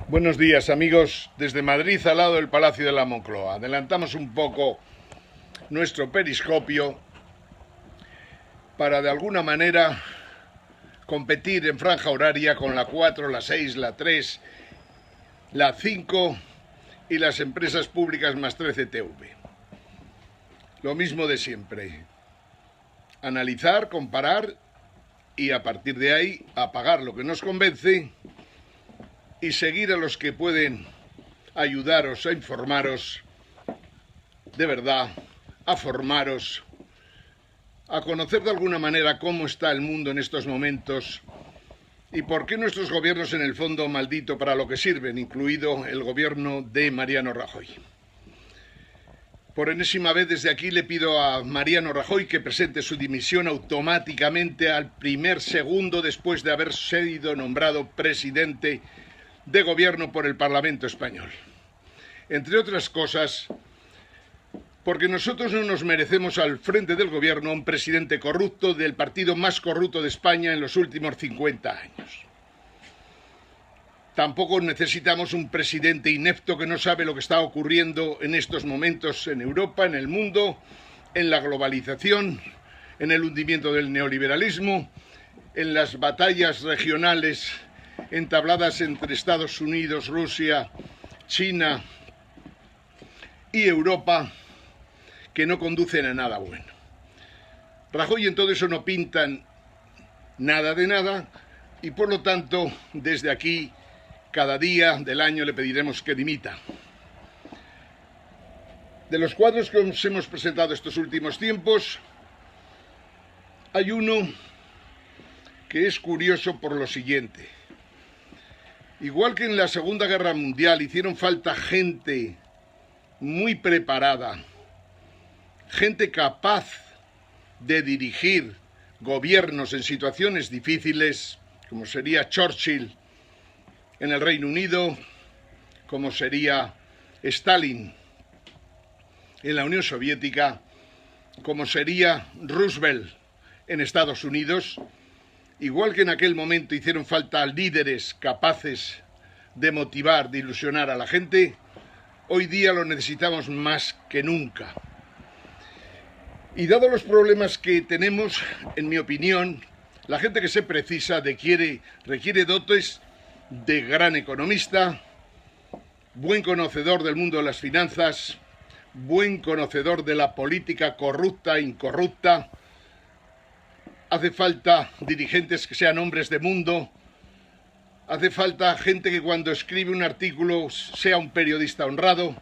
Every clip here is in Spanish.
Buenos días, amigos, desde Madrid al lado del Palacio de la Moncloa. Adelantamos un poco nuestro periscopio para de alguna manera competir en franja horaria con la 4, la 6, la 3, la 5 y las empresas públicas más 13 TV. Lo mismo de siempre. Analizar, comparar y a partir de ahí apagar lo que nos convence y seguir a los que pueden ayudaros a informaros de verdad, a formaros, a conocer de alguna manera cómo está el mundo en estos momentos y por qué nuestros gobiernos en el fondo maldito para lo que sirven, incluido el gobierno de Mariano Rajoy. Por enésima vez desde aquí le pido a Mariano Rajoy que presente su dimisión automáticamente al primer segundo después de haber sido nombrado presidente de gobierno por el Parlamento español. Entre otras cosas, porque nosotros no nos merecemos al frente del gobierno a un presidente corrupto del partido más corrupto de España en los últimos 50 años. Tampoco necesitamos un presidente inepto que no sabe lo que está ocurriendo en estos momentos en Europa, en el mundo, en la globalización, en el hundimiento del neoliberalismo, en las batallas regionales entabladas entre Estados Unidos, Rusia, China y Europa, que no conducen a nada bueno. Rajoy en todo eso no pintan nada de nada y por lo tanto desde aquí cada día del año le pediremos que dimita. De los cuadros que os hemos presentado estos últimos tiempos, hay uno que es curioso por lo siguiente. Igual que en la Segunda Guerra Mundial hicieron falta gente muy preparada, gente capaz de dirigir gobiernos en situaciones difíciles, como sería Churchill en el Reino Unido, como sería Stalin en la Unión Soviética, como sería Roosevelt en Estados Unidos. Igual que en aquel momento hicieron falta líderes capaces de motivar, de ilusionar a la gente, hoy día lo necesitamos más que nunca. Y dados los problemas que tenemos, en mi opinión, la gente que se precisa requiere dotes de gran economista, buen conocedor del mundo de las finanzas, buen conocedor de la política corrupta e incorrupta. Hace falta dirigentes que sean hombres de mundo, hace falta gente que cuando escribe un artículo sea un periodista honrado,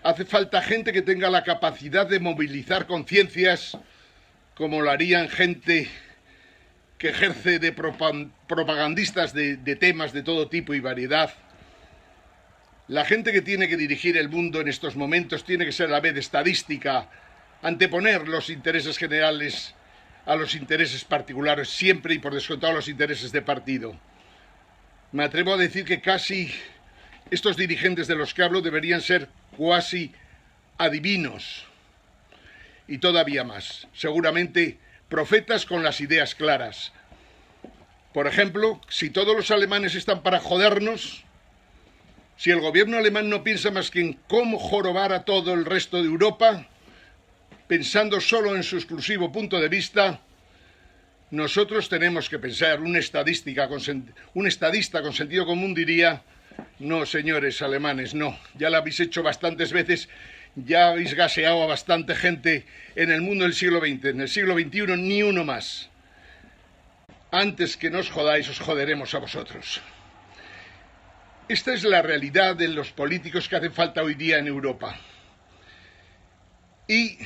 hace falta gente que tenga la capacidad de movilizar conciencias, como lo harían gente que ejerce de propagandistas de temas de todo tipo y variedad. La gente que tiene que dirigir el mundo en estos momentos tiene que ser a la vez estadística, anteponer los intereses generales a los intereses particulares, siempre y por descontado a los intereses de partido. Me atrevo a decir que casi estos dirigentes de los que hablo deberían ser cuasi adivinos. Y todavía más, seguramente profetas con las ideas claras. Por ejemplo, si todos los alemanes están para jodernos, si el gobierno alemán no piensa más que en cómo jorobar a todo el resto de Europa, pensando solo en su exclusivo punto de vista, nosotros tenemos que pensar, un estadista con sentido común diría: no, señores alemanes, no, ya lo habéis hecho bastantes veces, ya habéis gaseado a bastante gente en el mundo del siglo XX, en el siglo XXI ni uno más. Antes que nos jodáis, os joderemos a vosotros. Esta es la realidad de los políticos que hacen falta hoy día en Europa. Y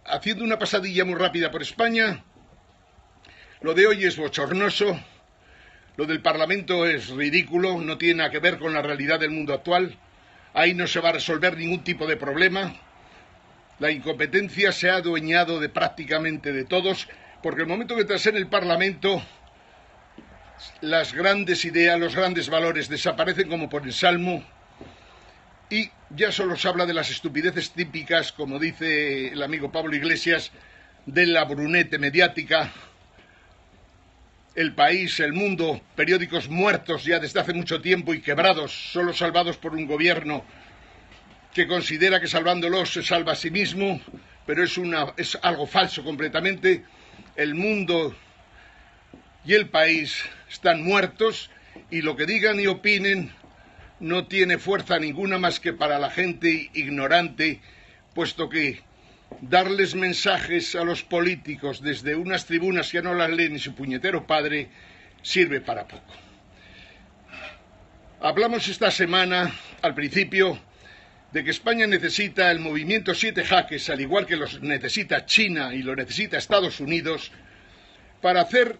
haciendo una pasadilla muy rápida por España, lo de hoy es bochornoso, lo del Parlamento es ridículo, no tiene nada que ver con la realidad del mundo actual, ahí no se va a resolver ningún tipo de problema, la incompetencia se ha adueñado de prácticamente de todos, porque el momento que entras en el Parlamento, las grandes ideas, los grandes valores desaparecen como por ensalmo, y ya solo se habla de las estupideces típicas, como dice el amigo Pablo Iglesias, de la brunete mediática, El País, El Mundo, periódicos muertos ya desde hace mucho tiempo y quebrados, solo salvados por un gobierno que considera que salvándolos se salva a sí mismo, pero es algo falso completamente. El Mundo y El País están muertos y lo que digan y opinen no tiene fuerza ninguna más que para la gente ignorante, puesto que darles mensajes a los políticos desde unas tribunas que no las lee ni su puñetero padre sirve para poco. Hablamos esta semana, al principio, de que España necesita el movimiento 7 jaques, al igual que los necesita China y lo necesita Estados Unidos, para hacer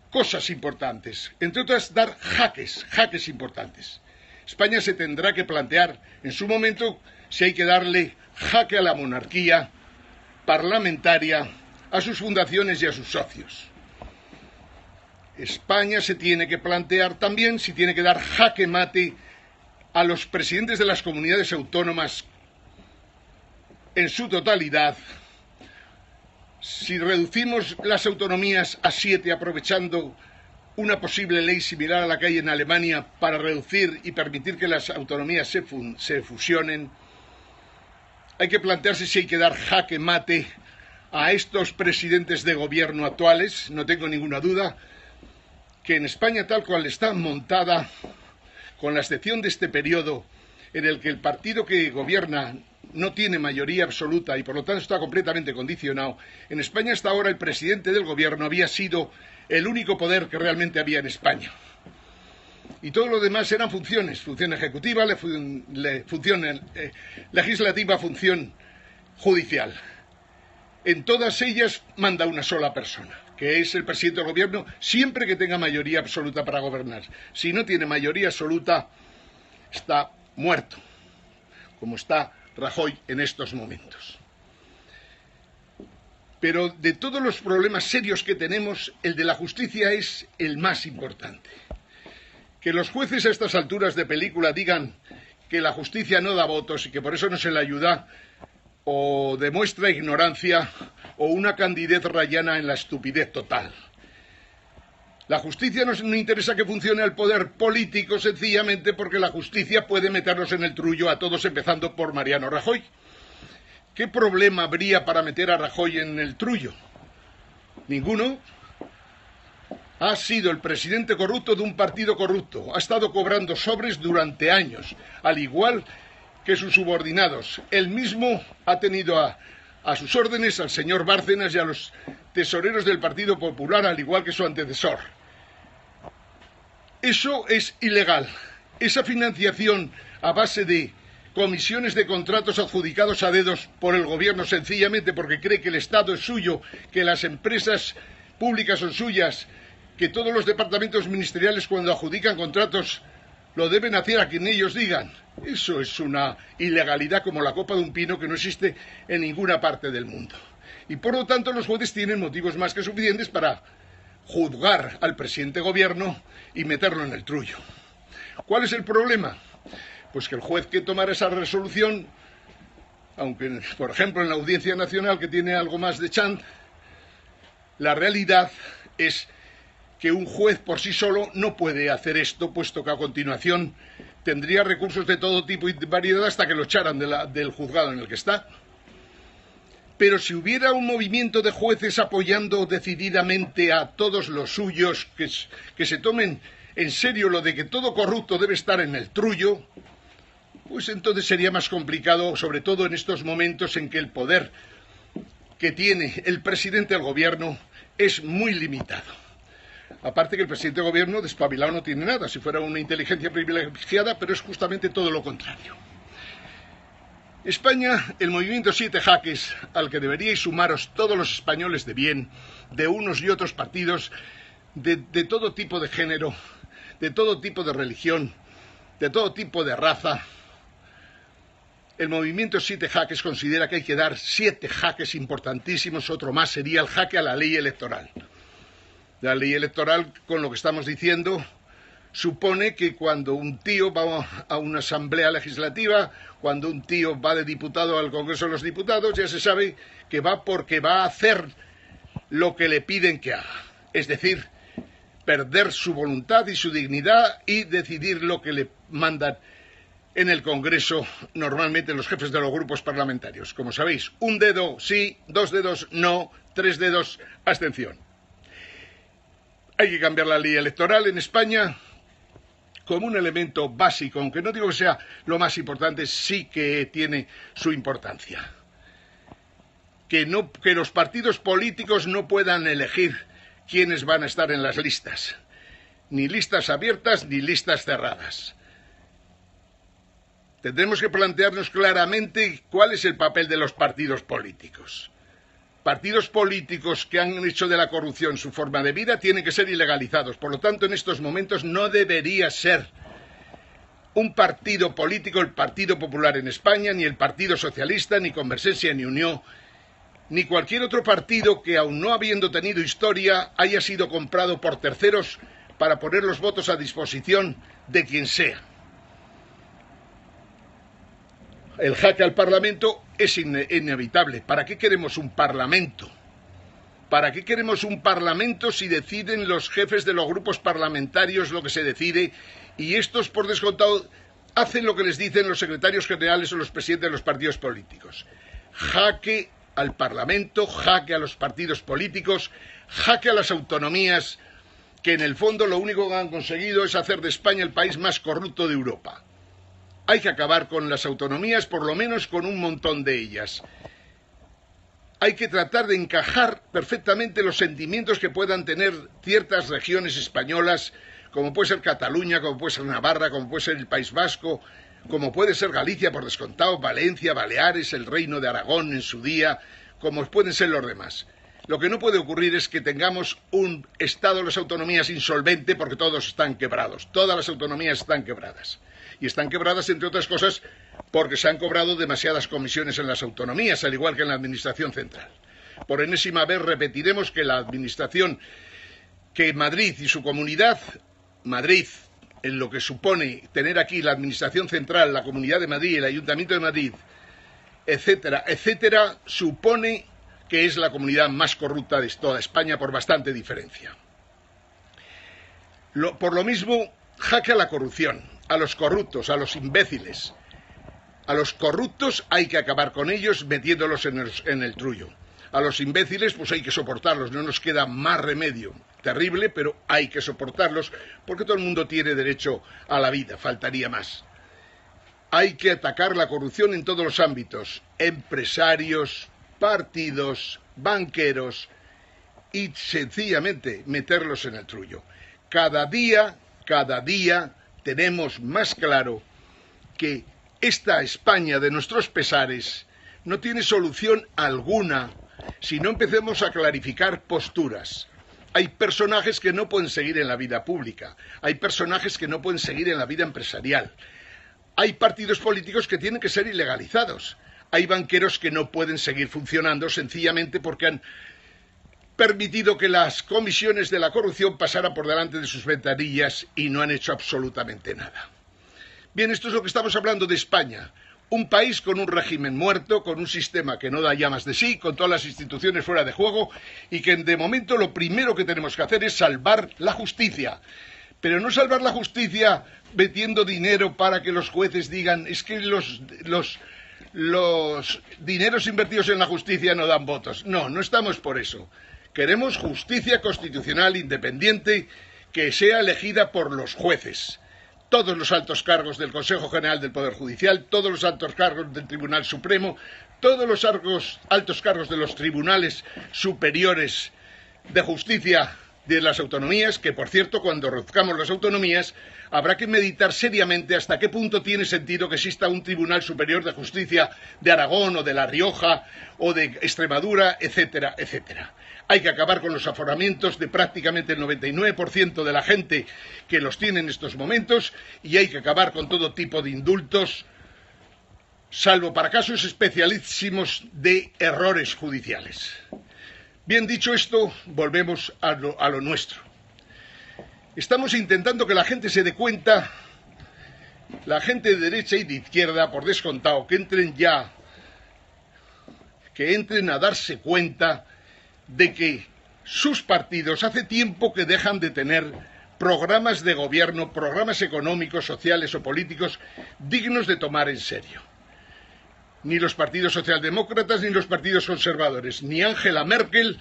cosas importantes, entre otras dar jaques importantes. España se tendrá que plantear en su momento si hay que darle jaque a la monarquía parlamentaria, a sus fundaciones y a sus socios. España se tiene que plantear también si tiene que dar jaque mate a los presidentes de las comunidades autónomas en su totalidad. Si reducimos las autonomías a 7 aprovechando una posible ley similar a la que hay en Alemania para reducir y permitir que las autonomías se fusionen, hay que plantearse si hay que dar jaque mate a estos presidentes de gobierno actuales. No tengo ninguna duda que en España, tal cual está montada, con la excepción de este periodo en el que el partido que gobierna no tiene mayoría absoluta y por lo tanto está completamente condicionado, en España hasta ahora el presidente del gobierno había sido el único poder que realmente había en España. Y todo lo demás eran funciones, función ejecutiva, función legislativa, función judicial. En todas ellas manda una sola persona, que es el presidente del gobierno, siempre que tenga mayoría absoluta para gobernar. Si no tiene mayoría absoluta, está muerto, como está Rajoy en estos momentos. Pero de todos los problemas serios que tenemos, el de la justicia es el más importante. Que los jueces a estas alturas de película digan que la justicia no da votos y que por eso no se le ayuda, o demuestra ignorancia o una candidez rayana en la estupidez total. La justicia no interesa que funcione al poder político sencillamente porque la justicia puede meterlos en el trullo a todos, empezando por Mariano Rajoy. ¿Qué problema habría para meter a Rajoy en el trullo? Ninguno. Ha sido el presidente corrupto de un partido corrupto. Ha estado cobrando sobres durante años, al igual que sus subordinados. Él mismo ha tenido a sus órdenes al señor Bárcenas y a los tesoreros del Partido Popular, al igual que su antecesor. Eso es ilegal. Esa financiación a base de comisiones de contratos adjudicados a dedos por el gobierno sencillamente porque cree que el Estado es suyo, que las empresas públicas son suyas, que todos los departamentos ministeriales cuando adjudican contratos lo deben hacer a quien ellos digan. Eso es una ilegalidad como la copa de un pino que no existe en ninguna parte del mundo. Y por lo tanto los jueces tienen motivos más que suficientes para juzgar al presidente de gobierno y meterlo en el trullo. ¿Cuál es el problema? Pues que el juez que tomara esa resolución, aunque por ejemplo en la Audiencia Nacional, que tiene algo más de chant, la realidad es que un juez por sí solo no puede hacer esto, puesto que a continuación tendría recursos de todo tipo y variedad hasta que lo echaran del juzgado en el que está. Pero si hubiera un movimiento de jueces apoyando decididamente a todos los suyos, que se tomen en serio lo de que todo corrupto debe estar en el trullo, pues entonces sería más complicado, sobre todo en estos momentos en que el poder que tiene el presidente del gobierno es muy limitado. Aparte que el presidente del gobierno despabilado no tiene nada, si fuera una inteligencia privilegiada, pero es justamente todo lo contrario. España, el movimiento 7 jaques, al que deberíais sumaros todos los españoles de bien, de unos y otros partidos, de todo tipo de género, de todo tipo de religión, de todo tipo de raza. El movimiento 7 jaques considera que hay que dar 7 jaques importantísimos, otro más sería el jaque a la ley electoral. La ley electoral, con lo que estamos diciendo, supone que cuando un tío va a una asamblea legislativa, cuando un tío va de diputado al Congreso de los Diputados, ya se sabe que va porque va a hacer lo que le piden que haga. Es decir, perder su voluntad y su dignidad y decidir lo que le mandan en el Congreso, normalmente los jefes de los grupos parlamentarios. Como sabéis, un dedo sí, 2 dedos no, 3 dedos abstención. Hay que cambiar la ley electoral en España como un elemento básico, aunque no digo que sea lo más importante, sí que tiene su importancia. Que los partidos políticos no puedan elegir quiénes van a estar en las listas, ni listas abiertas ni listas cerradas. Tendremos que plantearnos claramente cuál es el papel de los partidos políticos. Partidos políticos que han hecho de la corrupción su forma de vida tienen que ser ilegalizados. Por lo tanto, en estos momentos no debería ser un partido político, el Partido Popular en España, ni el Partido Socialista, ni Convergencia ni Unió, ni cualquier otro partido que, aun no habiendo tenido historia, haya sido comprado por terceros para poner los votos a disposición de quien sea. El jaque al Parlamento es inevitable. ¿Para qué queremos un Parlamento? ¿Para qué queremos un Parlamento si deciden los jefes de los grupos parlamentarios lo que se decide y estos, por descontado, hacen lo que les dicen los secretarios generales o los presidentes de los partidos políticos? Jaque al Parlamento, jaque a los partidos políticos, jaque a las autonomías, que en el fondo lo único que han conseguido es hacer de España el país más corrupto de Europa. Hay que acabar con las autonomías, por lo menos con un montón de ellas. Hay que tratar de encajar perfectamente los sentimientos que puedan tener ciertas regiones españolas, como puede ser Cataluña, como puede ser Navarra, como puede ser el País Vasco, como puede ser Galicia, por descontado, Valencia, Baleares, el Reino de Aragón en su día, como pueden ser los demás. Lo que no puede ocurrir es que tengamos un Estado de las autonomías insolvente porque todos están quebrados. Todas las autonomías están quebradas. Y están quebradas, entre otras cosas, porque se han cobrado demasiadas comisiones en las autonomías, al igual que en la Administración Central. Por enésima vez repetiremos que la Administración, que Madrid y su comunidad, Madrid, en lo que supone tener aquí la Administración Central, la Comunidad de Madrid, el Ayuntamiento de Madrid, etcétera, etcétera, supone que es la comunidad más corrupta de toda España por bastante diferencia. Por lo mismo, jaque a la corrupción, a los corruptos, a los imbéciles. A los corruptos hay que acabar con ellos metiéndolos en el trullo. A los imbéciles pues hay que soportarlos, no nos queda más remedio. Terrible, pero hay que soportarlos porque todo el mundo tiene derecho a la vida, faltaría más. Hay que atacar la corrupción en todos los ámbitos, empresarios, partidos, banqueros y sencillamente meterlos en el trullo. Cada día tenemos más claro que esta España de nuestros pesares no tiene solución alguna si no empecemos a clarificar posturas. Hay personajes que no pueden seguir en la vida pública, hay personajes que no pueden seguir en la vida empresarial, hay partidos políticos que tienen que ser ilegalizados, hay banqueros que no pueden seguir funcionando sencillamente porque han permitido que las comisiones de la corrupción pasaran por delante de sus ventanillas y no han hecho absolutamente nada. Bien, esto es lo que estamos hablando de España, un país con un régimen muerto, con un sistema que no da llamas de sí, con todas las instituciones fuera de juego y que de momento lo primero que tenemos que hacer es salvar la justicia. Pero no salvar la justicia metiendo dinero para que los jueces digan es que los dineros invertidos en la justicia no dan votos. No, no estamos por eso. Queremos justicia constitucional independiente que sea elegida por los jueces. Todos los altos cargos del Consejo General del Poder Judicial, todos los altos cargos del Tribunal Supremo, todos los altos cargos de los tribunales superiores de justicia de las autonomías, que por cierto, cuando reduzcamos las autonomías, habrá que meditar seriamente hasta qué punto tiene sentido que exista un Tribunal Superior de Justicia de Aragón o de La Rioja o de Extremadura, etcétera, etcétera. Hay que acabar con los aforamientos de prácticamente el 99% de la gente que los tiene en estos momentos y hay que acabar con todo tipo de indultos, salvo para casos especialísimos de errores judiciales. Bien dicho esto, volvemos a lo nuestro. Estamos intentando que la gente se dé cuenta, la gente de derecha y de izquierda, por descontado, que entren a darse cuenta de que sus partidos hace tiempo que dejan de tener programas de gobierno, programas económicos, sociales o políticos dignos de tomar en serio. Ni los partidos socialdemócratas ni los partidos conservadores, ni Angela Merkel,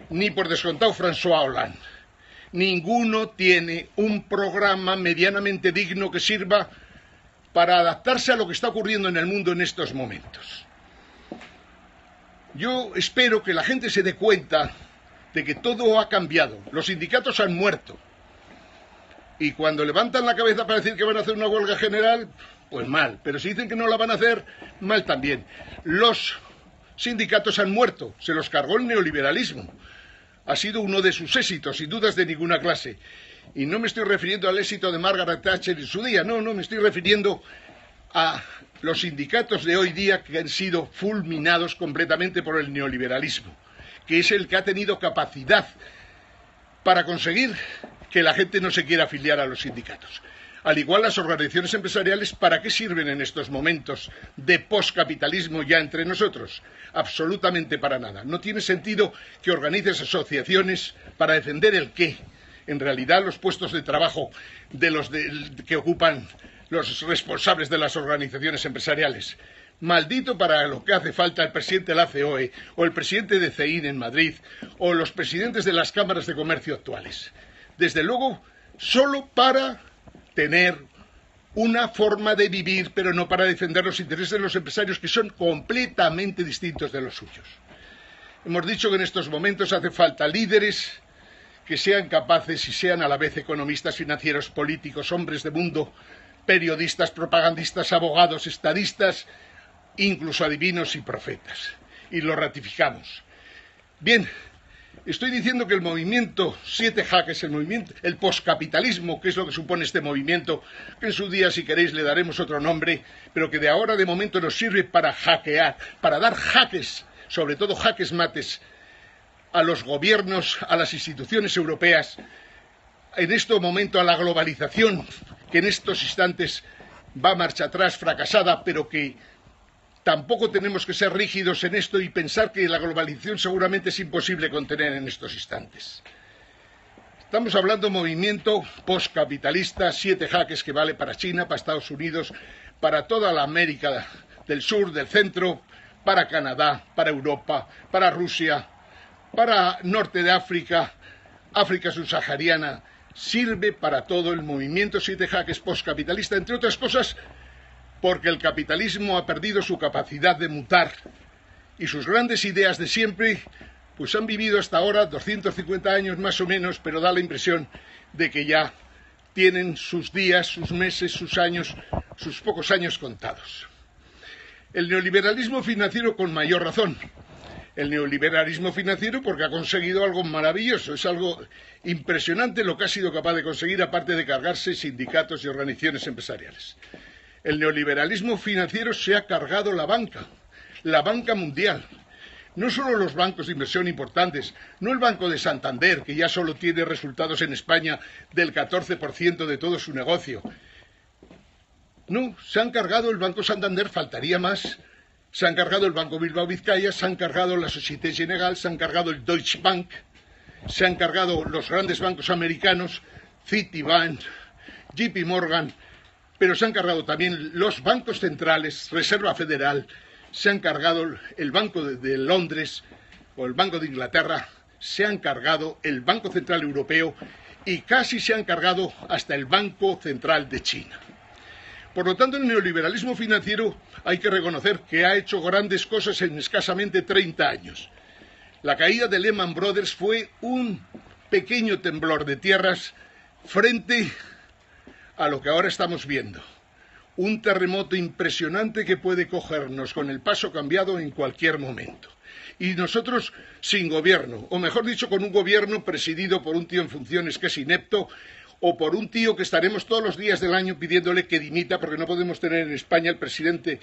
ni por descontado François Hollande. Ninguno tiene un programa medianamente digno que sirva para adaptarse a lo que está ocurriendo en el mundo en estos momentos. Yo espero que la gente se dé cuenta de que todo ha cambiado. Los sindicatos han muerto. Y cuando levantan la cabeza para decir que van a hacer una huelga general, pues mal. Pero si dicen que no la van a hacer, mal también. Los sindicatos han muerto. Se los cargó el neoliberalismo. Ha sido uno de sus éxitos, sin dudas de ninguna clase. Y no me estoy refiriendo al éxito de Margaret Thatcher en su día, no, me estoy refiriendo a los sindicatos de hoy día que han sido fulminados completamente por el neoliberalismo, que es el que ha tenido capacidad para conseguir que la gente no se quiera afiliar a los sindicatos. Al igual las organizaciones empresariales, ¿para qué sirven en estos momentos de poscapitalismo ya entre nosotros? Absolutamente para nada. No tiene sentido que organices asociaciones para defender el qué. En realidad los puestos de trabajo que ocupan los responsables de las organizaciones empresariales. Maldito para lo que hace falta el presidente de la COE o el presidente de CEIN en Madrid o los presidentes de las cámaras de comercio actuales. Desde luego, solo para tener una forma de vivir, pero no para defender los intereses de los empresarios, que son completamente distintos de los suyos. Hemos dicho que en estos momentos hace falta líderes que sean capaces y sean a la vez economistas, financieros, políticos, hombres de mundo, periodistas, propagandistas, abogados, estadistas, incluso adivinos y profetas. Y lo ratificamos. Bien, estoy diciendo que el movimiento 7 jaques, el poscapitalismo, que es lo que supone este movimiento, que en su día, si queréis, le daremos otro nombre, pero que de ahora de momento nos sirve para hackear, para dar jaques, sobre todo jaques mates, a los gobiernos, a las instituciones europeas, en este momento a la globalización, que en estos instantes va marcha atrás, fracasada, pero que tampoco tenemos que ser rígidos en esto y pensar que la globalización seguramente es imposible contener en estos instantes. Estamos hablando de movimiento postcapitalista, 7 jaques que vale para China, para Estados Unidos, para toda la América del Sur, del Centro, para Canadá, para Europa, para Rusia, para Norte de África, África subsahariana. Sirve para todo el movimiento 7 jaques postcapitalista, entre otras cosas, porque el capitalismo ha perdido su capacidad de mutar y sus grandes ideas de siempre pues han vivido hasta ahora 250 años más o menos, pero da la impresión de que ya tienen sus días, sus meses, sus años, sus pocos años contados. El neoliberalismo financiero con mayor razón. El neoliberalismo financiero porque ha conseguido algo maravilloso, es algo impresionante lo que ha sido capaz de conseguir, aparte de cargarse sindicatos y organizaciones empresariales. El neoliberalismo financiero se ha cargado la banca mundial. No solo los bancos de inversión importantes, no el Banco de Santander, que ya solo tiene resultados en España del 14% de todo su negocio. No, se han cargado el Banco Santander, faltaría más. Se han cargado el Banco Bilbao Vizcaya, se han cargado la Société Générale, se han cargado el Deutsche Bank, se han cargado los grandes bancos americanos, Citibank, JP Morgan, pero se han cargado también los bancos centrales, Reserva Federal, se han cargado el Banco de Londres o el Banco de Inglaterra, se han cargado el Banco Central Europeo y casi se han cargado hasta el Banco Central de China. Por lo tanto, el neoliberalismo financiero hay que reconocer que ha hecho grandes cosas en escasamente 30 años. La caída de Lehman Brothers fue un pequeño temblor de tierras frente a lo que ahora estamos viendo. Un terremoto impresionante que puede cogernos con el paso cambiado en cualquier momento. Y nosotros sin gobierno, o mejor dicho, con un gobierno presidido por un tío en funciones que es inepto, o por un tío que estaremos todos los días del año pidiéndole que dimita, porque no podemos tener en España el presidente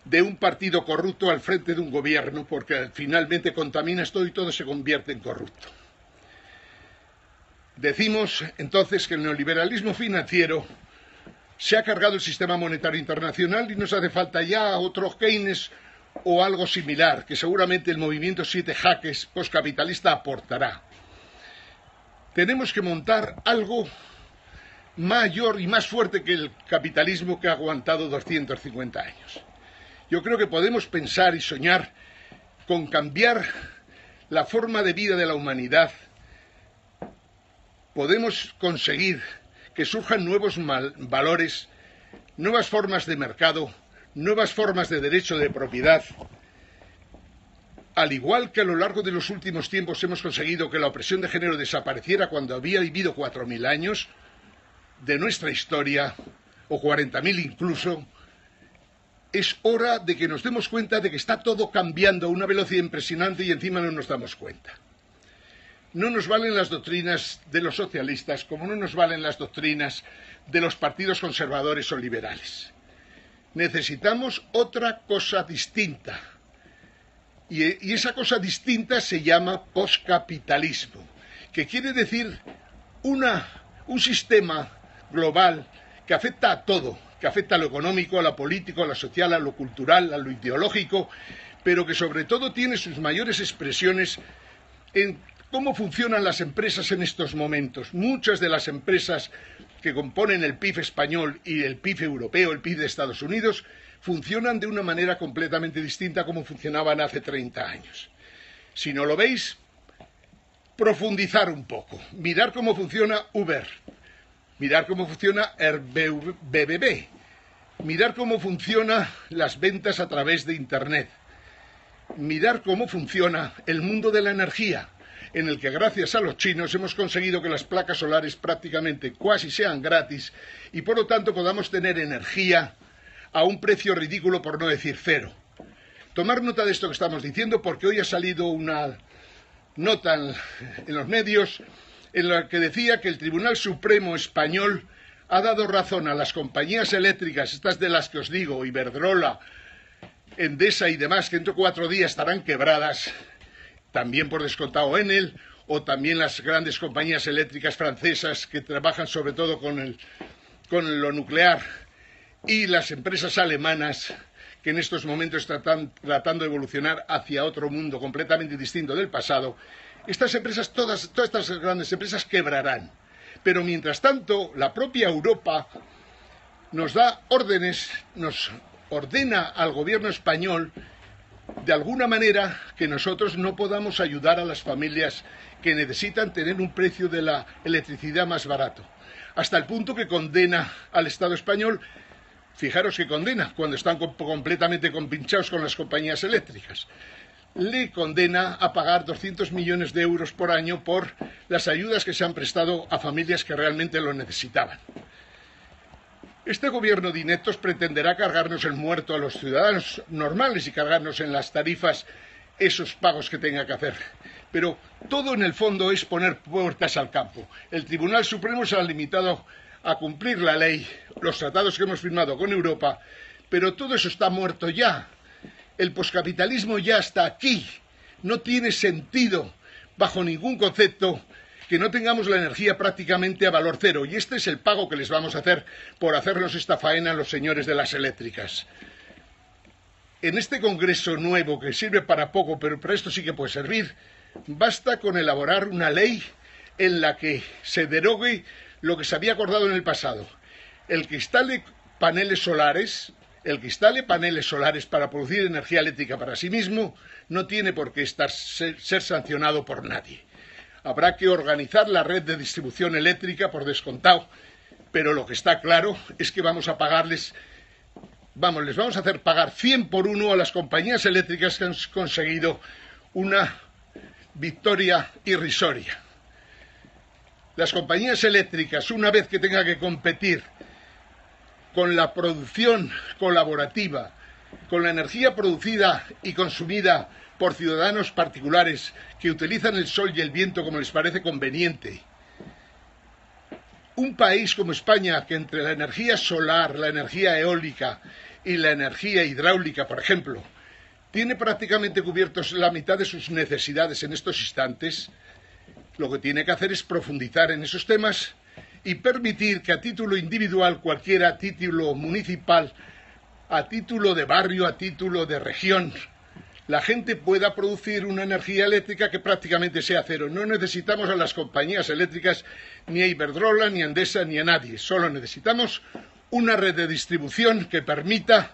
de un partido corrupto al frente de un gobierno, porque finalmente contaminas todo y todo se convierte en corrupto. Decimos entonces que el neoliberalismo financiero se ha cargado el sistema monetario internacional y nos hace falta ya otro Keynes o algo similar, que seguramente el movimiento 7 jaques postcapitalista aportará. Tenemos que montar algo mayor y más fuerte que el capitalismo que ha aguantado 250 años. Yo creo que podemos pensar y soñar con cambiar la forma de vida de la humanidad. Podemos conseguir que surjan nuevos valores, nuevas formas de mercado, nuevas formas de derecho de propiedad. Al igual que a lo largo de los últimos tiempos hemos conseguido que la opresión de género desapareciera cuando había vivido 4.000 años de nuestra historia, o 40.000 incluso, es hora de que nos demos cuenta de que está todo cambiando a una velocidad impresionante y encima no nos damos cuenta. No nos valen las doctrinas de los socialistas, como no nos valen las doctrinas de los partidos conservadores o liberales. Necesitamos otra cosa distinta. Y esa cosa distinta se llama poscapitalismo, que quiere decir un sistema global que afecta a todo, que afecta a lo económico, a lo político, a lo social, a lo cultural, a lo ideológico, pero que sobre todo tiene sus mayores expresiones en cómo funcionan las empresas en estos momentos. Muchas de las empresas que componen el PIB español y el PIB europeo, el PIB de Estados Unidos, funcionan de una manera completamente distinta a como funcionaban hace 30 años. Si no lo veis, profundizar un poco, mirar cómo funciona Uber, mirar cómo funciona Airbnb, mirar cómo funcionan las ventas a través de Internet, mirar cómo funciona el mundo de la energía, en el que gracias a los chinos hemos conseguido que las placas solares prácticamente casi sean gratis y por lo tanto podamos tener energía a un precio ridículo, por no decir cero. Tomar nota de esto que estamos diciendo, porque hoy ha salido una nota en los medios en la que decía que el Tribunal Supremo español ha dado razón a las compañías eléctricas, estas de las que os digo, Iberdrola, Endesa y demás, que dentro de 4 días estarán quebradas, también por descontado Enel, o también las grandes compañías eléctricas francesas que trabajan sobre todo con lo nuclear, y las empresas alemanas que en estos momentos están tratando de evolucionar hacia otro mundo completamente distinto del pasado. Estas empresas, todas estas grandes empresas quebrarán. Pero mientras tanto, la propia Europa nos da órdenes, nos ordena al gobierno español de alguna manera que nosotros no podamos ayudar a las familias que necesitan tener un precio de la electricidad más barato. Hasta el punto que condena al Estado español. Fijaros que condena cuando están completamente compinchados con las compañías eléctricas. Le condena a pagar 200 millones de euros por año por las ayudas que se han prestado a familias que realmente lo necesitaban. Este gobierno de ineptos pretenderá cargarnos el muerto a los ciudadanos normales y cargarnos en las tarifas esos pagos que tenga que hacer. Pero todo en el fondo es poner puertas al campo. El Tribunal Supremo se ha limitado a cumplir la ley, los tratados que hemos firmado con Europa, pero todo eso está muerto ya. El poscapitalismo ya está aquí. No tiene sentido, bajo ningún concepto, que no tengamos la energía prácticamente a valor cero. Y este es el pago que les vamos a hacer por hacernos esta faena a los señores de las eléctricas. En este Congreso nuevo, que sirve para poco, pero para esto sí que puede servir, basta con elaborar una ley en la que se derogue lo que se había acordado en el pasado. El que instale paneles solares para producir energía eléctrica para sí mismo, no tiene por qué ser sancionado por nadie. Habrá que organizar la red de distribución eléctrica por descontado, pero lo que está claro es que vamos a pagarles, les vamos a hacer pagar 100 por 1 a las compañías eléctricas que han conseguido una victoria irrisoria. Las compañías eléctricas, una vez que tengan que competir con la producción colaborativa, con la energía producida y consumida por ciudadanos particulares que utilizan el sol y el viento como les parece conveniente, un país como España, que entre la energía solar, la energía eólica y la energía hidráulica, por ejemplo, tiene prácticamente cubiertos la mitad de sus necesidades en estos instantes, lo que tiene que hacer es profundizar en esos temas y permitir que a título individual, cualquiera, a título municipal, a título de barrio, a título de región, la gente pueda producir una energía eléctrica que prácticamente sea cero. No necesitamos a las compañías eléctricas, ni a Iberdrola, ni a Endesa, ni a nadie. Solo necesitamos una red de distribución que permita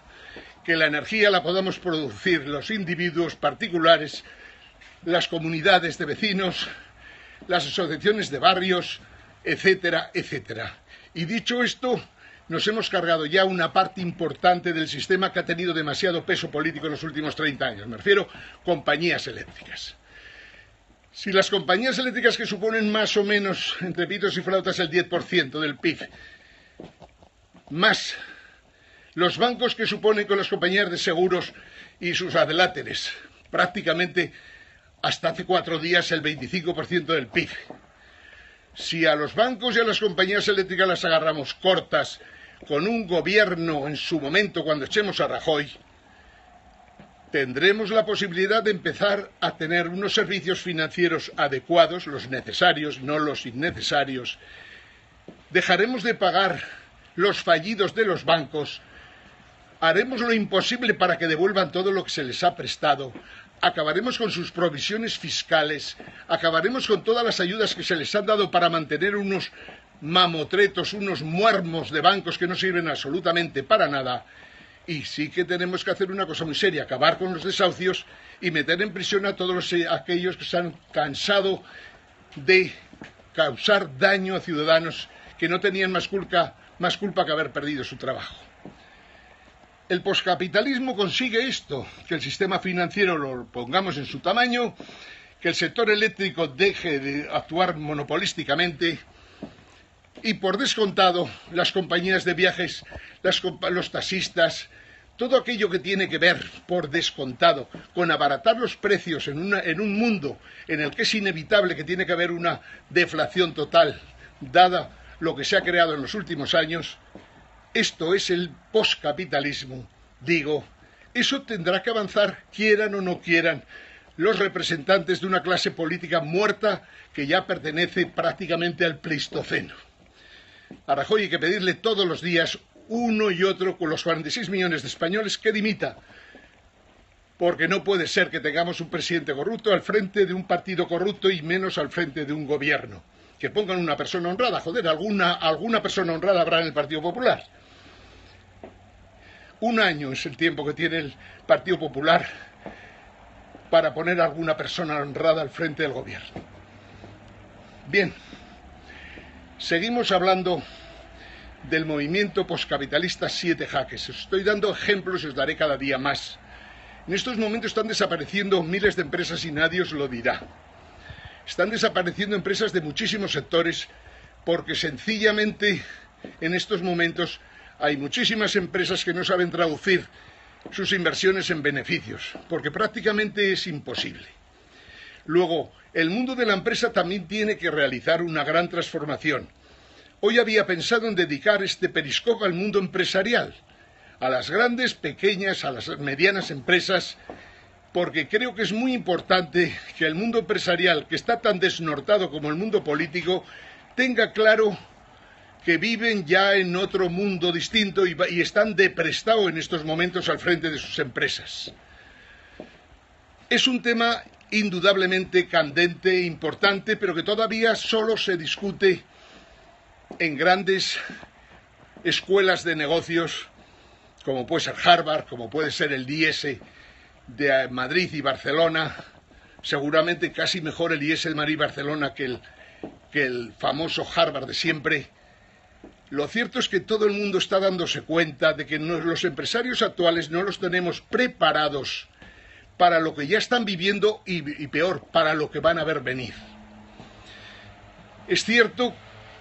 que la energía la podamos producir los individuos particulares, las comunidades de vecinos, las asociaciones de barrios, etcétera, etcétera. Y dicho esto, nos hemos cargado ya una parte importante del sistema que ha tenido demasiado peso político en los últimos 30 años. Me refiero a compañías eléctricas. Si las compañías eléctricas, que suponen más o menos, entre pitos y flautas, el 10% del PIB, más los bancos, que suponen, con las compañías de seguros y sus adláteres, prácticamente hasta hace 4 días el 25% del PIB. Si a los bancos y a las compañías eléctricas las agarramos cortas con un gobierno en su momento, cuando echemos a Rajoy, tendremos la posibilidad de empezar a tener unos servicios financieros adecuados, los necesarios, no los innecesarios. Dejaremos de pagar los fallidos de los bancos, haremos lo imposible para que devuelvan todo lo que se les ha prestado, acabaremos con sus provisiones fiscales, acabaremos con todas las ayudas que se les han dado para mantener unos mamotretos, unos muermos de bancos que no sirven absolutamente para nada. Y sí que tenemos que hacer una cosa muy seria, acabar con los desahucios y meter en prisión a todos aquellos que se han cansado de causar daño a ciudadanos que no tenían más culpa que haber perdido su trabajo. El poscapitalismo consigue esto, que el sistema financiero lo pongamos en su tamaño, que el sector eléctrico deje de actuar monopolísticamente y, por descontado, las compañías de viajes, los taxistas, todo aquello que tiene que ver, por descontado, con abaratar los precios en un mundo en el que es inevitable que tiene que haber una deflación total, dada lo que se ha creado en los últimos años. Esto es el poscapitalismo, digo. Eso tendrá que avanzar, quieran o no quieran, los representantes de una clase política muerta que ya pertenece prácticamente al Pleistoceno. A Rajoy hay que pedirle todos los días, uno y otro, con los 46 millones de españoles, que dimita. Porque no puede ser que tengamos un presidente corrupto al frente de un partido corrupto y menos al frente de un gobierno. Que pongan una persona honrada, joder, alguna persona honrada habrá en el Partido Popular. 1 año es el tiempo que tiene el Partido Popular para poner a alguna persona honrada al frente del gobierno. Bien, seguimos hablando del movimiento poscapitalista 7 jaques. Os estoy dando ejemplos y os daré cada día más. En estos momentos están desapareciendo miles de empresas y nadie os lo dirá. Están desapareciendo empresas de muchísimos sectores porque sencillamente en estos momentos hay muchísimas empresas que no saben traducir sus inversiones en beneficios, porque prácticamente es imposible. Luego, el mundo de la empresa también tiene que realizar una gran transformación. Hoy había pensado en dedicar este periscopio al mundo empresarial, a las grandes, pequeñas, a las medianas empresas, porque creo que es muy importante que el mundo empresarial, que está tan desnortado como el mundo político, tenga claro que viven ya en otro mundo distinto y están de prestado en estos momentos al frente de sus empresas. Es un tema indudablemente candente e importante, pero que todavía solo se discute en grandes escuelas de negocios, como puede ser Harvard, como puede ser el IES de Madrid y Barcelona. Seguramente casi mejor el IES de Madrid y Barcelona que el famoso Harvard de siempre. Lo cierto es que todo el mundo está dándose cuenta de que los empresarios actuales no los tenemos preparados para lo que ya están viviendo y peor, para lo que van a ver venir. Es cierto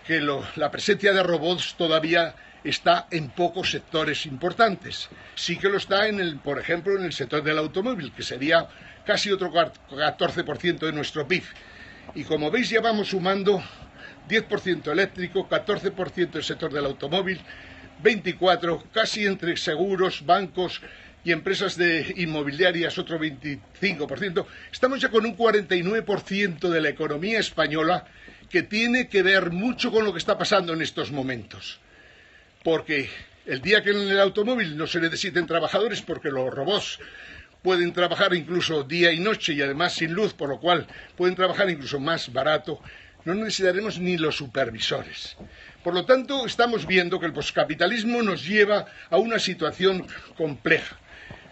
que la presencia de robots todavía está en pocos sectores importantes. Sí que lo está, por ejemplo, en el sector del automóvil, que sería casi otro 14% de nuestro PIB. Y como veis, ya vamos sumando 10% eléctrico, 14% el sector del automóvil, 24% casi entre seguros, bancos y empresas inmobiliarias, otro 25%. Estamos ya con un 49% de la economía española que tiene que ver mucho con lo que está pasando en estos momentos. Porque El día que en el automóvil no se necesiten trabajadores porque los robots pueden trabajar incluso día y noche y además sin luz, por lo cual pueden trabajar incluso más barato, no necesitaremos ni los supervisores. Por lo tanto, estamos viendo que el poscapitalismo nos lleva a una situación compleja.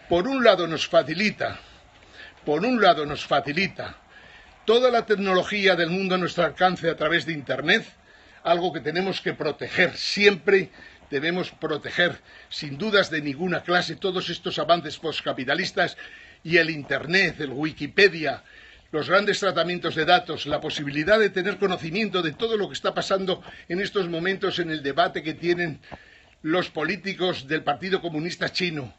Por un lado nos facilita toda la tecnología del mundo a nuestro alcance a través de Internet, algo que tenemos que proteger siempre. Debemos proteger, sin dudas de ninguna clase, todos estos avances postcapitalistas y el Internet, el Wikipedia, los grandes tratamientos de datos, la posibilidad de tener conocimiento de todo lo que está pasando en estos momentos en el debate que tienen los políticos del Partido Comunista Chino,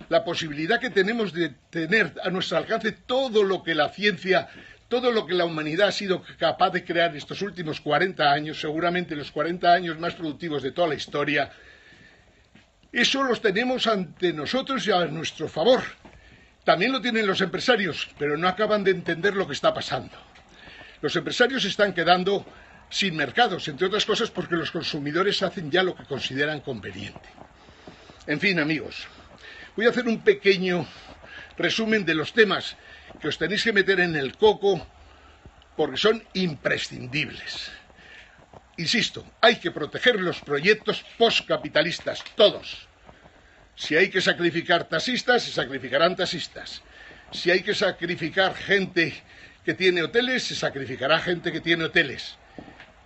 la posibilidad que tenemos de tener a nuestro alcance todo lo que la ciencia, todo lo que la humanidad ha sido capaz de crear estos últimos 40 años, seguramente los 40 años más productivos de toda la historia, eso los tenemos ante nosotros y a nuestro favor. También lo tienen los empresarios, pero no acaban de entender lo que está pasando. Los empresarios se están quedando sin mercados, entre otras cosas porque los consumidores hacen ya lo que consideran conveniente. En fin, amigos, voy a hacer un pequeño resumen de los temas que os tenéis que meter en el coco porque son imprescindibles. Insisto, hay que proteger los proyectos postcapitalistas, todos. Si hay que sacrificar taxistas, se sacrificarán taxistas. Si hay que sacrificar gente que tiene hoteles, se sacrificará gente que tiene hoteles.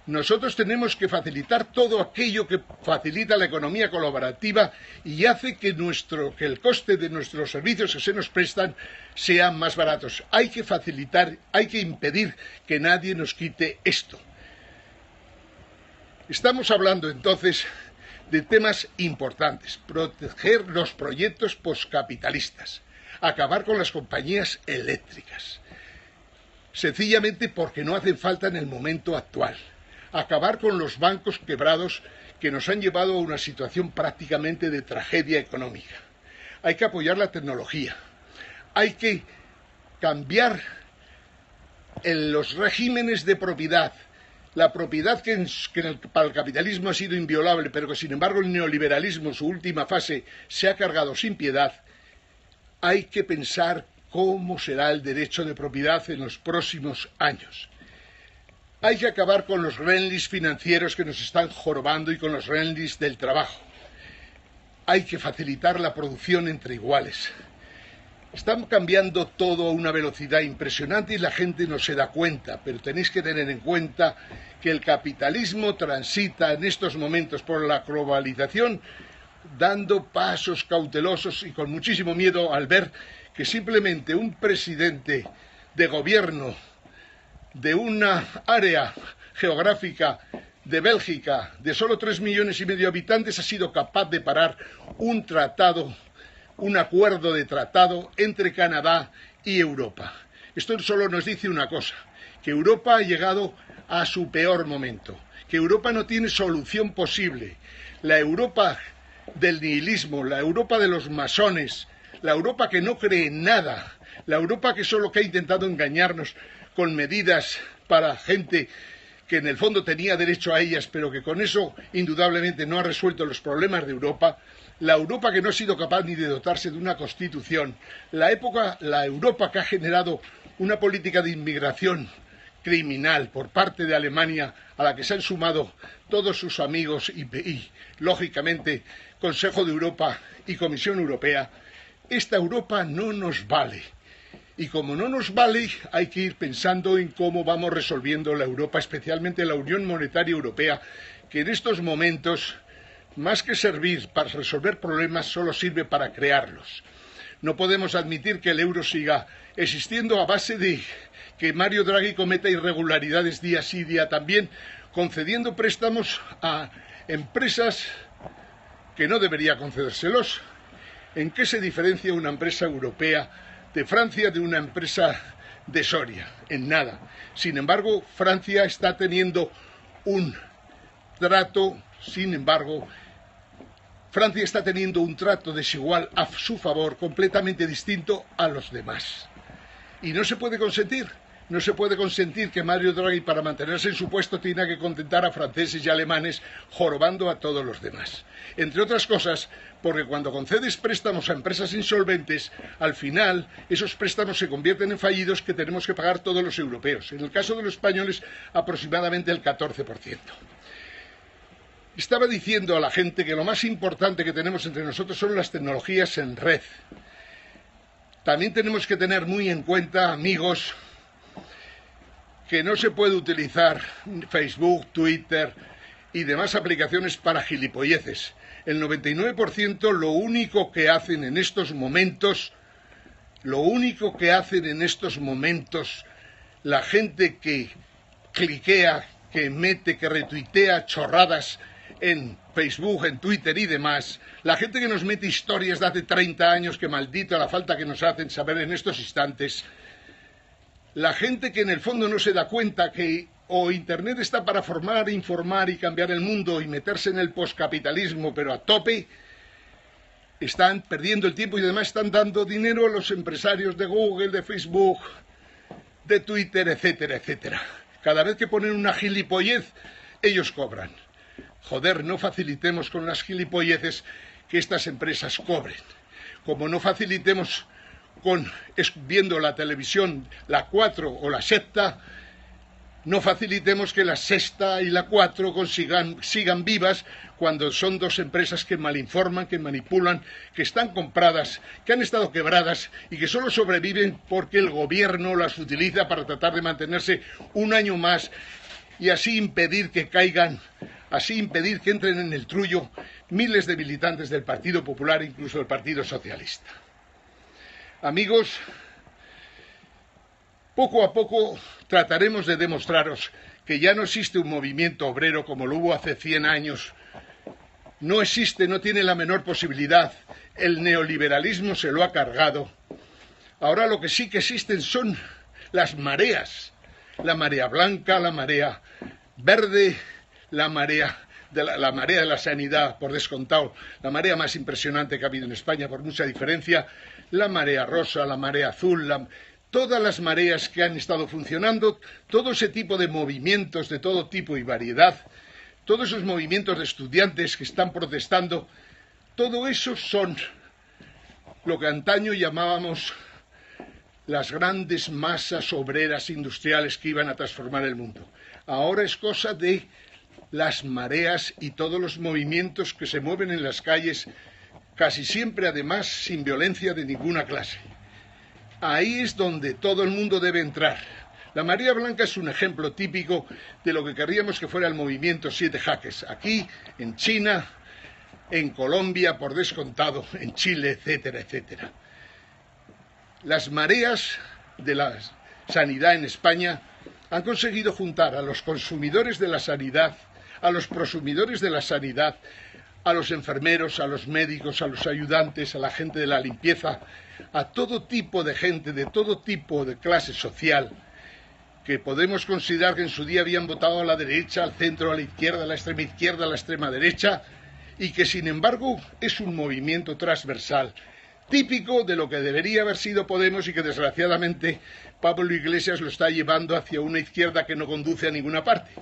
Nosotros tenemos que facilitar todo aquello que facilita la economía colaborativa y hace que el coste de nuestros servicios que se nos prestan sean más baratos. Hay que facilitar, hay que impedir que nadie nos quite esto. Estamos hablando entonces de temas importantes: proteger los proyectos postcapitalistas, acabar con las compañías eléctricas, sencillamente porque no hacen falta en el momento actual. Acabar con los bancos quebrados que nos han llevado a una situación prácticamente de tragedia económica. Hay que apoyar la tecnología. Hay que cambiar los regímenes de propiedad. La propiedad que para el capitalismo ha sido inviolable, pero que sin embargo el neoliberalismo, su última fase, se ha cargado sin piedad. Hay que pensar cómo será el derecho de propiedad en los próximos años. Hay que acabar con los renlis financieros que nos están jorobando y con los renlis del trabajo. Hay que facilitar la producción entre iguales. Están cambiando todo a una velocidad impresionante y la gente no se da cuenta, pero tenéis que tener en cuenta que el capitalismo transita en estos momentos por la globalización dando pasos cautelosos y con muchísimo miedo al ver que simplemente un presidente de gobierno de una área geográfica de Bélgica de solo 3,5 millones de habitantes ha sido capaz de parar un tratado, un acuerdo de tratado entre Canadá y Europa. Esto solo nos dice una cosa: que Europa ha llegado a su peor momento, que Europa no tiene solución posible. La Europa del nihilismo, la Europa de los masones, la Europa que no cree en nada, la Europa que solo que ha intentado engañarnos con medidas para gente que en el fondo tenía derecho a ellas, pero que con eso indudablemente no ha resuelto los problemas de Europa, la Europa que no ha sido capaz ni de dotarse de una constitución, la Europa que ha generado una política de inmigración criminal por parte de Alemania, a la que se han sumado todos sus amigos y lógicamente, Consejo de Europa y Comisión Europea. Esta Europa no nos vale. Y como no nos vale, hay que ir pensando en cómo vamos resolviendo la Europa, especialmente la Unión Monetaria Europea, que en estos momentos, más que servir para resolver problemas, solo sirve para crearlos. No podemos admitir que el euro siga existiendo a base de que Mario Draghi cometa irregularidades día sí día también, concediendo préstamos a empresas que no debería concedérselos. ¿En qué se diferencia una empresa europea de Francia de una empresa de Soria? En nada. Sin embargo, Francia está teniendo un trato, Francia está teniendo un trato desigual a su favor, completamente distinto a los demás. Y no se puede consentir. No se puede consentir que Mario Draghi, para mantenerse en su puesto, tenga que contentar a franceses y alemanes jorobando a todos los demás. Entre otras cosas, porque cuando concedes préstamos a empresas insolventes, al final esos préstamos se convierten en fallidos que tenemos que pagar todos los europeos. En el caso de los españoles, aproximadamente el 14%. Estaba diciendo a la gente que lo más importante que tenemos entre nosotros son las tecnologías en red. También tenemos que tener muy en cuenta, amigos, que no se puede utilizar Facebook, Twitter y demás aplicaciones para gilipolleces. El 99% lo único que hacen en estos momentos, la gente que cliquea, que mete, que retuitea chorradas en Facebook, en Twitter y demás, la gente que nos mete historias de hace 30 años, que maldita la falta que nos hacen saber en estos instantes, la gente que en el fondo no se da cuenta que o Internet está para formar, informar y cambiar el mundo y meterse en el poscapitalismo, pero a tope, están perdiendo el tiempo y además están dando dinero a los empresarios de Google, de Facebook, de Twitter, etcétera, etcétera. Cada vez que ponen una gilipollez, ellos cobran. Joder, no facilitemos con las gilipolleces que estas empresas cobren. Como no facilitemos viendo la televisión, la 4 o la Sexta, no facilitemos que la Sexta y la 4 sigan vivas cuando son dos empresas que malinforman, que manipulan, que están compradas, que han estado quebradas y que solo sobreviven porque el gobierno las utiliza para tratar de mantenerse un año más y así impedir que caigan, así impedir que entren en el trullo miles de militantes del Partido Popular e incluso del Partido Socialista. Amigos, poco a poco trataremos de demostraros que ya no existe un movimiento obrero como lo hubo hace 100 años. No existe, no tiene la menor posibilidad. El neoliberalismo se lo ha cargado. Ahora lo que sí que existen son las mareas. La marea blanca, la marea verde, la marea de la sanidad, por descontado, la marea más impresionante que ha habido en España, por mucha diferencia, la marea rosa, la marea azul, todas las mareas que han estado funcionando, todo ese tipo de movimientos de todo tipo y variedad, todos esos movimientos de estudiantes que están protestando, todo eso son lo que antaño llamábamos las grandes masas obreras industriales que iban a transformar el mundo. Ahora es cosa de las mareas y todos los movimientos que se mueven en las calles, casi siempre además sin violencia de ninguna clase. Ahí es donde todo el mundo debe entrar. La marea blanca es un ejemplo típico de lo que querríamos que fuera el movimiento 7 jaques. Aquí, en China, en Colombia, por descontado, en Chile, etcétera, etcétera. Las mareas de la sanidad en España han conseguido juntar a los consumidores de la sanidad, a los prosumidores de la sanidad, a los enfermeros, a los médicos, a los ayudantes, a la gente de la limpieza, a todo tipo de gente, de todo tipo de clase social, que podemos considerar que en su día habían votado a la derecha, al centro, a la izquierda, a la extrema derecha, y que sin embargo es un movimiento transversal, típico de lo que debería haber sido Podemos y que desgraciadamente Pablo Iglesias lo está llevando hacia una izquierda que no conduce a ninguna parte.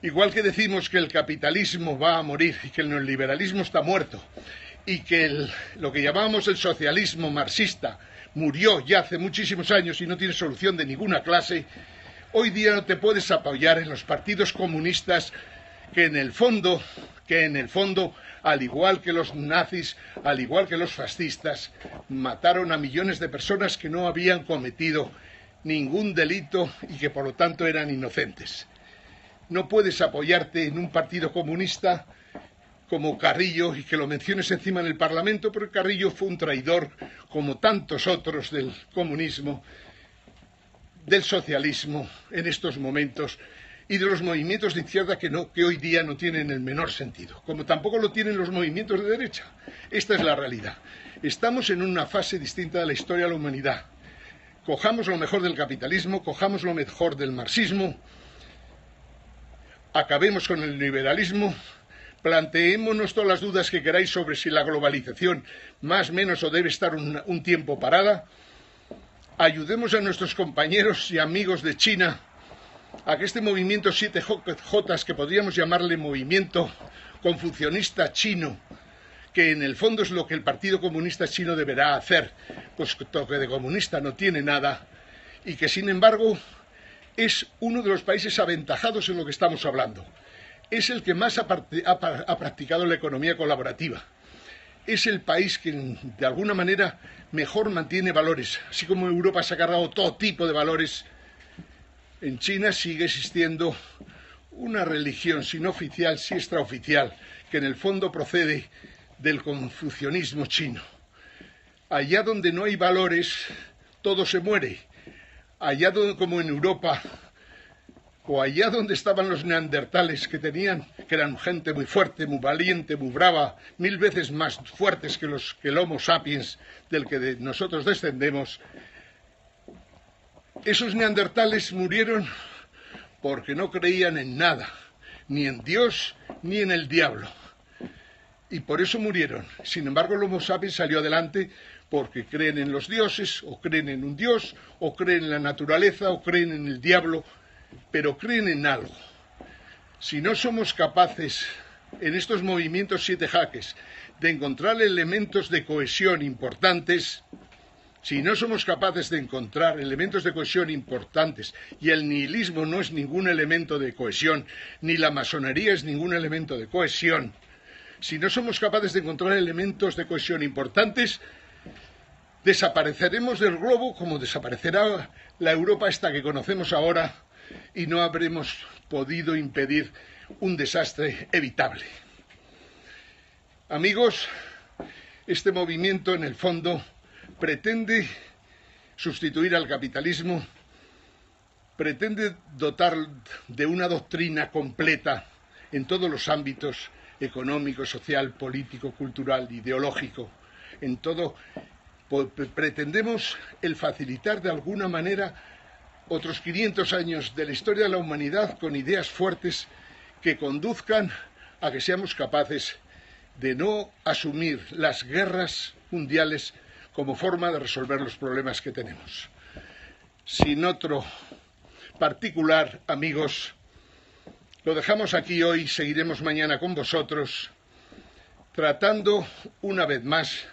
Igual que decimos que el capitalismo va a morir y que el neoliberalismo está muerto y que lo que llamamos el socialismo marxista murió ya hace muchísimos años y no tiene solución de ninguna clase, hoy día no te puedes apoyar en los partidos comunistas que en el fondo, al igual que los nazis, al igual que los fascistas, mataron a millones de personas que no habían cometido ningún delito y que por lo tanto eran inocentes. No puedes apoyarte en un partido comunista como Carrillo y que lo menciones encima en el Parlamento, porque Carrillo fue un traidor como tantos otros del comunismo, del socialismo en estos momentos y de los movimientos de izquierda que hoy día no tienen el menor sentido, como tampoco lo tienen los movimientos de derecha. Esta es la realidad. Estamos en una fase distinta de la historia de la humanidad. Cojamos lo mejor del capitalismo, cojamos lo mejor del marxismo, acabemos con el liberalismo, planteémonos todas las dudas que queráis sobre si la globalización más o menos o debe estar un tiempo parada Ayudemos a nuestros compañeros y amigos de China a que este movimiento 7J, que podríamos llamarle movimiento confucionista chino, que en el fondo es lo que el Partido Comunista Chino deberá hacer, puesto que de comunista no tiene nada, y que sin embargo es uno de los países aventajados en lo que estamos hablando. Es el que más ha practicado la economía colaborativa. Es el país que de alguna manera mejor mantiene valores. Así como Europa se ha cargado todo tipo de valores, en China sigue existiendo una religión, si no oficial, si extraoficial, que en el fondo procede del confucianismo chino. Allá donde no hay valores, todo se muere. Allá donde, como en Europa, o allá donde estaban los neandertales, que eran gente muy fuerte, muy valiente, muy brava, 1000 veces más fuertes que el Homo sapiens del que nosotros descendemos. Esos neandertales murieron porque no creían en nada, ni en Dios ni en el diablo. Y por eso murieron. Sin embargo, el Homo sapiens salió adelante porque creen en los dioses, o creen en un dios, o creen en la naturaleza, o creen en el diablo, pero creen en algo. Si no somos capaces, en estos movimientos 7 jaques, de encontrar elementos de cohesión importantes, si no somos capaces de encontrar elementos de cohesión importantes, y el nihilismo no es ningún elemento de cohesión, ni la masonería es ningún elemento de cohesión, si no somos capaces de encontrar elementos de cohesión importantes, desapareceremos del globo como desaparecerá la Europa esta que conocemos ahora, y no habremos podido impedir un desastre evitable. Amigos, este movimiento en el fondo pretende sustituir al capitalismo, pretende dotar de una doctrina completa en todos los ámbitos económico, social, político, cultural, ideológico, en todo. Pretendemos el facilitar de alguna manera otros 500 años de la historia de la humanidad con ideas fuertes que conduzcan a que seamos capaces de no asumir las guerras mundiales como forma de resolver los problemas que tenemos. Sin otro particular, amigos, lo dejamos aquí hoy, seguiremos mañana con vosotros, tratando una vez más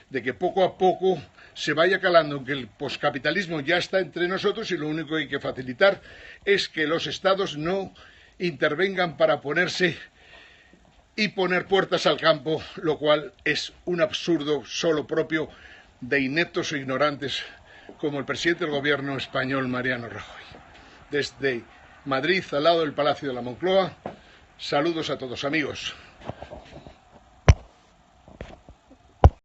de que poco a poco se vaya calando que el poscapitalismo ya está entre nosotros y lo único que hay que facilitar es que los estados no intervengan para ponerse y poner puertas al campo, lo cual es un absurdo solo propio de ineptos e ignorantes como el presidente del gobierno español, Mariano Rajoy. Desde Madrid, al lado del Palacio de la Moncloa, saludos a todos, amigos.